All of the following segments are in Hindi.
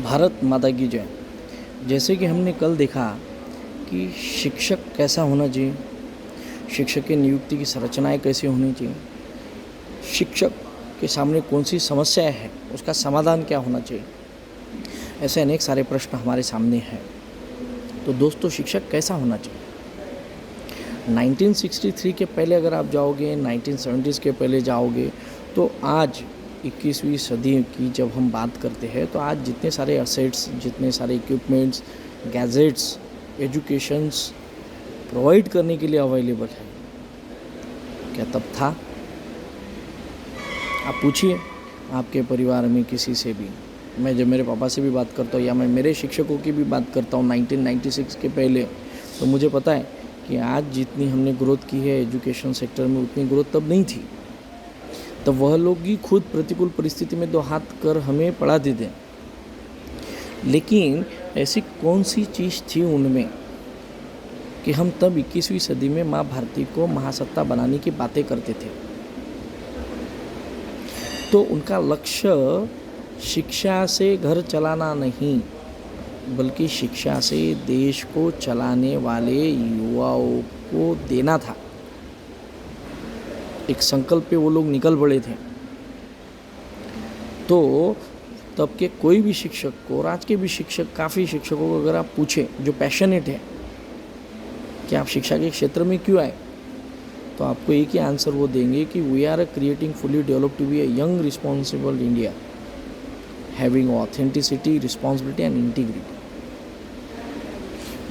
भारत माता की जय। जैसे कि हमने कल देखा कि शिक्षक कैसा होना चाहिए, शिक्षक की नियुक्ति की संरचनाएं कैसी होनी चाहिए, शिक्षक के सामने कौन सी समस्या है उसका समाधान क्या होना चाहिए, ऐसे अनेक सारे प्रश्न हमारे सामने हैं। तो दोस्तों, शिक्षक कैसा होना चाहिए? 1963 के पहले अगर आप जाओगे, 1970s के पहले जाओगे, तो आज 21वीं सदी की जब हम बात करते हैं तो आज जितने सारे असेट्स, जितने सारे इक्विपमेंट्स, गैजेट्स, एजुकेशंस प्रोवाइड करने के लिए अवेलेबल है, क्या तब था? आप पूछिए आपके परिवार में किसी से भी। मैं जब मेरे पापा से भी बात करता हूँ या मैं मेरे शिक्षकों की भी बात करता हूँ 1996 के पहले, तो मुझे पता है कि आज जितनी हमने ग्रोथ की है एजुकेशन सेक्टर में, उतनी ग्रोथ तब नहीं थी। तब वह लोग ही खुद प्रतिकूल परिस्थिति में दो हाथ कर हमें पढ़ाते थे। लेकिन ऐसी कौन सी चीज़ थी उनमें कि हम तब 21वीं सदी में माँ भारती को महासत्ता बनाने की बातें करते थे? तो उनका लक्ष्य शिक्षा से घर चलाना नहीं, बल्कि शिक्षा से देश को चलाने वाले युवाओं को देना था। एक संकल्प पे वो लोग निकल पड़े थे। तो तब के कोई भी शिक्षक को, और आज के भी शिक्षक, काफ़ी शिक्षकों को अगर आप पूछें जो पैशनेट है कि आप शिक्षा के क्षेत्र में क्यों आए, तो आपको एक ही आंसर वो देंगे कि we are creating fully developed to be a young responsible India having authenticity, responsibility and integrity.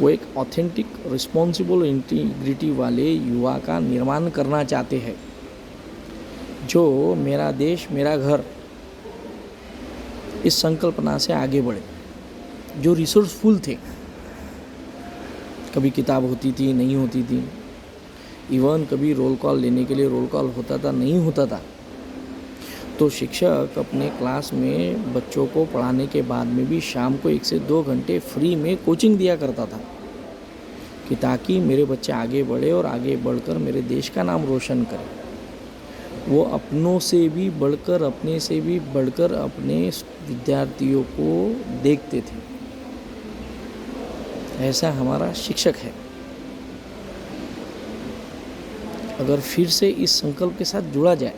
वो एक ऑथेंटिक, रिस्पॉन्सिबल, इंटीग्रिटी वाले युवा का निर्माण करना चाहते हैं, जो मेरा देश मेरा घर इस संकल्पना से आगे बढ़े, जो रिसोर्सफुल थे। कभी किताब होती थी, नहीं होती थी, इवन कभी रोल कॉल लेने के लिए रोल कॉल होता था, नहीं होता था, तो शिक्षक अपने क्लास में बच्चों को पढ़ाने के बाद में भी शाम को 1 से 2 घंटे फ्री में कोचिंग दिया करता था कि ताकि मेरे बच्चे आगे बढ़े और आगे बढ़कर मेरे देश का नाम रोशन करें। वो अपनों से भी बढ़कर, अपने से भी बढ़कर अपने विद्यार्थियों को देखते थे। ऐसा हमारा शिक्षक है। अगर फिर से इस संकल्प के साथ जुड़ा जाए,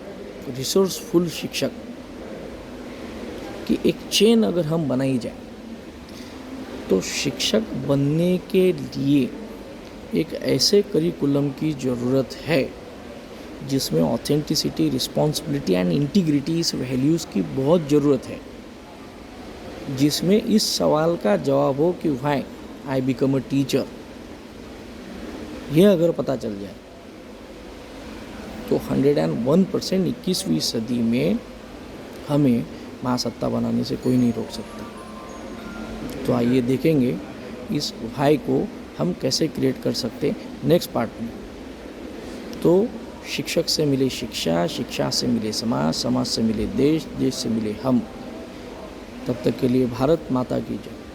रिसोर्सफुल शिक्षक की एक चेन अगर हम बनाई जाए, तो शिक्षक बनने के लिए एक ऐसे करिकुलम की ज़रूरत है जिसमें ऑथेंटिसिटी, रिस्पॉन्सिबिलिटी एंड इंटीग्रिटी, इस वैल्यूज़ की बहुत ज़रूरत है, जिसमें इस सवाल का जवाब हो कि why I become a teacher. यह अगर पता चल जाए तो 101% 21वीं सदी में हमें महासत्ता बनाने से कोई नहीं रोक सकता। तो आइए देखेंगे इस व्हाई को हम कैसे क्रिएट कर सकते नेक्स्ट पार्ट में। तो शिक्षक से मिले शिक्षा, शिक्षा से मिले समाज, समाज से मिले देश, देश से मिले हम। तब तक के लिए भारत माता की जय।